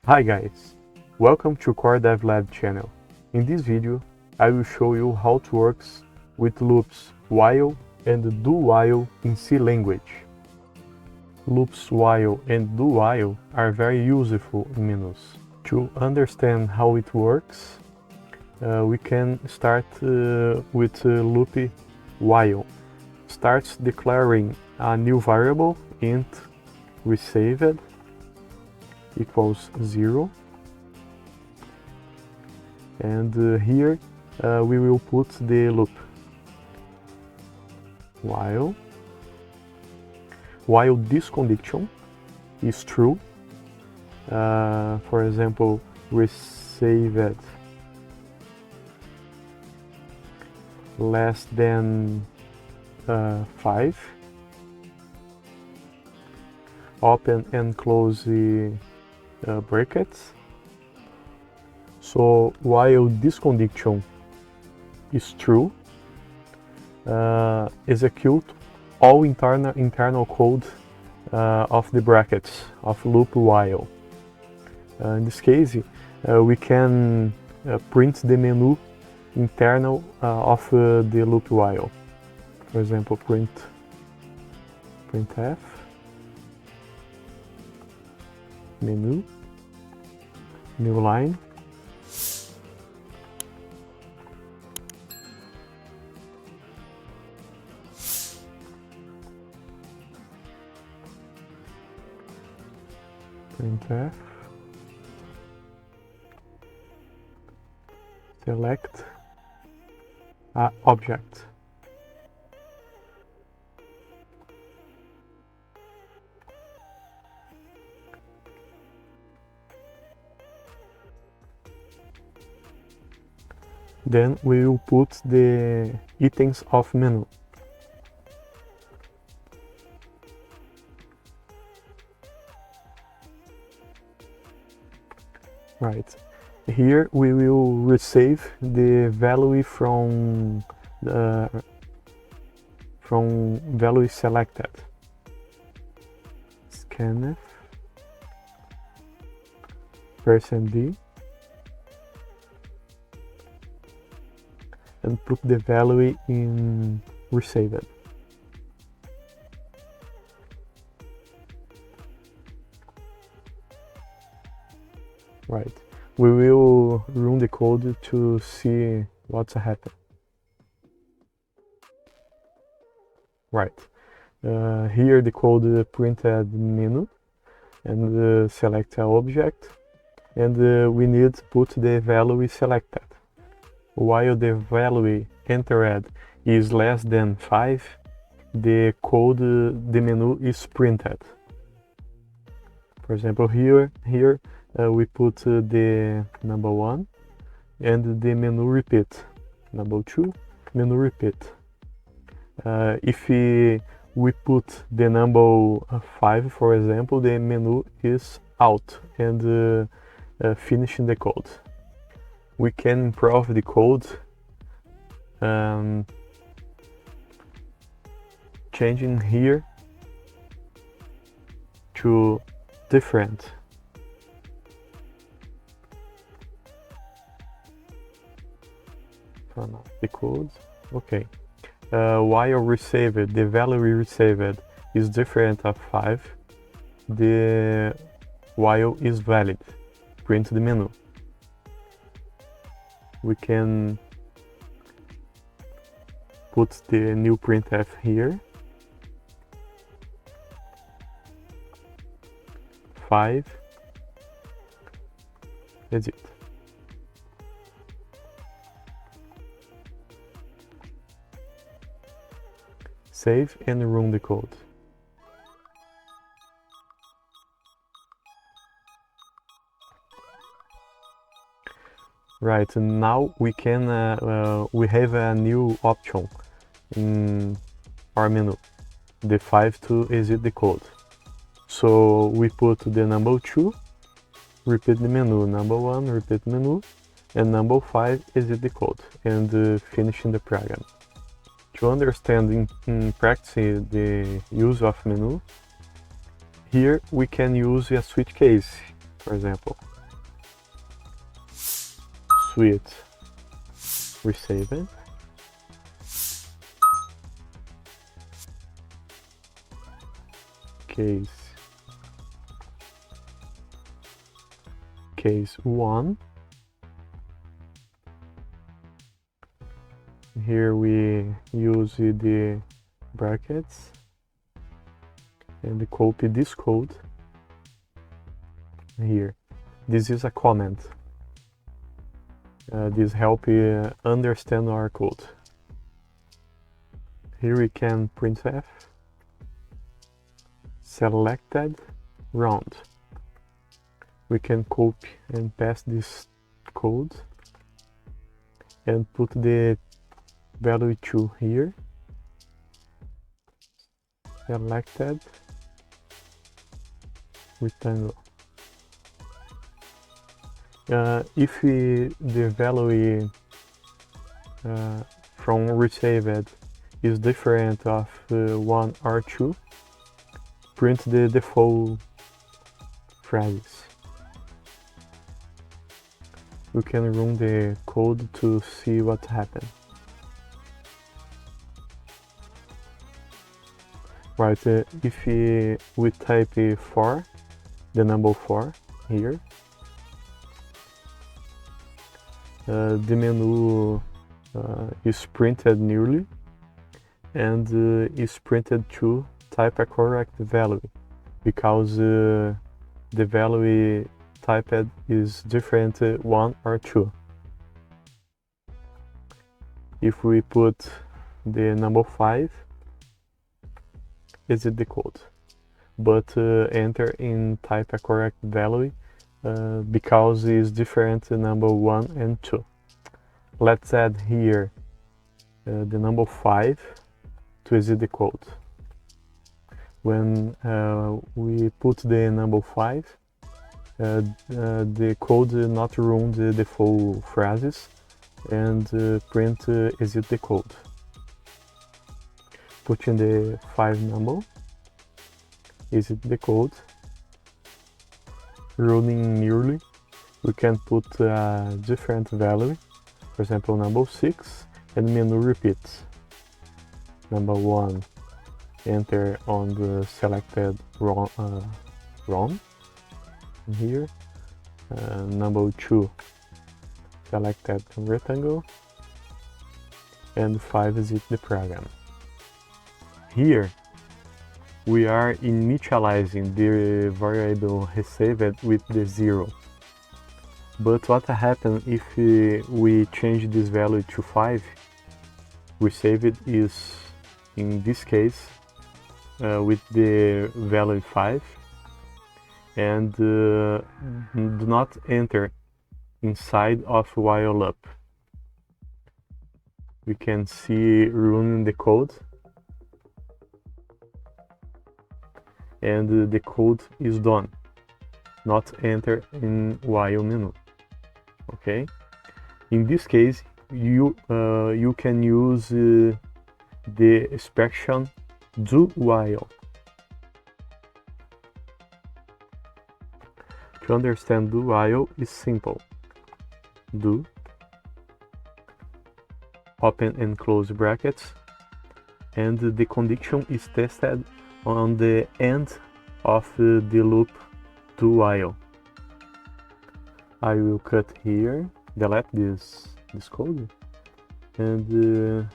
Hi guys, welcome to Core Dev Lab channel. In this video, I will show you how to work with loops while and do while in C language. Loops while and do while are very useful in menus. To understand how it works, we can start with loop while. Starts declaring a new variable int received equals 0, and here we will put the loop while this condition is true. For example, received less than 5, open and close the brackets. So while this condition is true, execute all internal code of the brackets of loop while. In this case, we can print the menu internal of the loop while. For example, printf menu, new line, printf select a object. Then we will put the items of menu. Right. Here we will receive the value from value selected. Scanf %d and put the value in received. Right. We will run the code to see what's happened. Right. Here the code printed menu and select an object, and we need to put the value selected. While the value entered is less than 5, the code, the menu is printed. For example, here we put the number 1 and the menu repeat. Number 2, menu repeat. If we put the number 5, for example, the menu is out and finishing the code. We can improve the code changing here to different. Turn off the code. Okay. While received, the value we received is different of 5, the while is valid. Print the menu. We can put the new printf here. 5. That's it. Save and run the code. Right, and now we can we have a new option in our menu, the 5 to exit the code. So we put the number 2, repeat the menu, number 1, repeat menu, and number 5 exit the code and finishing the program. To understand in practice the use of menu, here we can use a switch case, for example. with resaved. Case 1. Here we use the brackets and copy this code here. This is a comment. This helps understand our code. Here we can printf selected round. We can copy and paste this code and put the value 2 here. Selected rectangle. If the value from resaved is different of 1 or 2, print the default phrases. We can run the code to see what happened. Right, if we type 4, the number 4 here, the menu is printed newly and is printed to type a correct value, because the value typed is different 1 or 2. If we put the number 5, exit the code, but enter in type a correct value because it's different number 1 and 2. Let's add here the number 5 to exit the code. When we put the number 5, the code not run the default phrases and print exit the code. Put in the 5 number, exit the code, running newly. We can put a different value, for example number 6, and menu repeats. Number 1, enter on the selected run here. Number 2, selected rectangle, and 5, exit the program. Here we are initializing the variable resaved with the 0. But what happens if we change this value to 5? Resaved is, in this case, with the value 5, and do not enter inside of while loop. We can see running the code, and the code is done, not enter in while menu. Okay, in this case you can use the expression do while. To understand do while is simple. Do, open and close brackets, and the condition is tested on the end of the loop do while. I will cut here, delete this code, and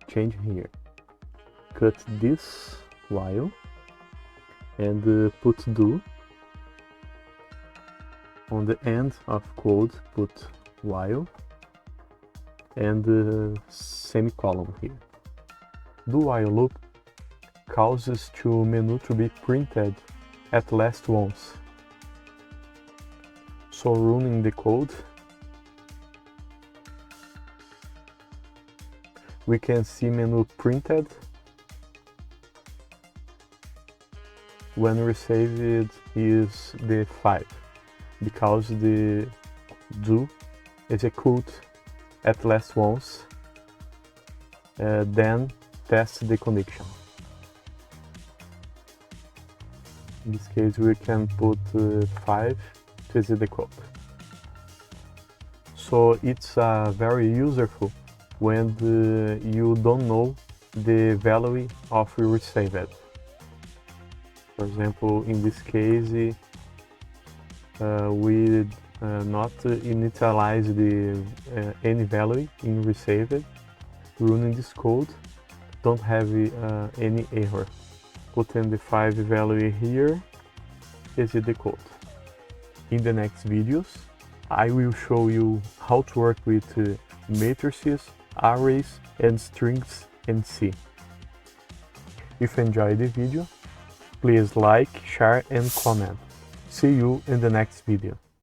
change here. Cut this while and put do. On the end of code, put while and semicolon here. Do while loop causes to menu to be printed at least once. So running the code, we can see menu printed when resaved is the 5, because the do execute at least once, then test the condition. In this case we can put 5 to exit the code. So it's very useful when you don't know the value of received. For example, in this case, we not initialize the any value in received. Running this code don't have any error. Put in the 5 value here, exit the code. In the next videos, I will show you how to work with matrices, arrays, and strings in C. If you enjoyed the video, please like, share, and comment. See you in the next video.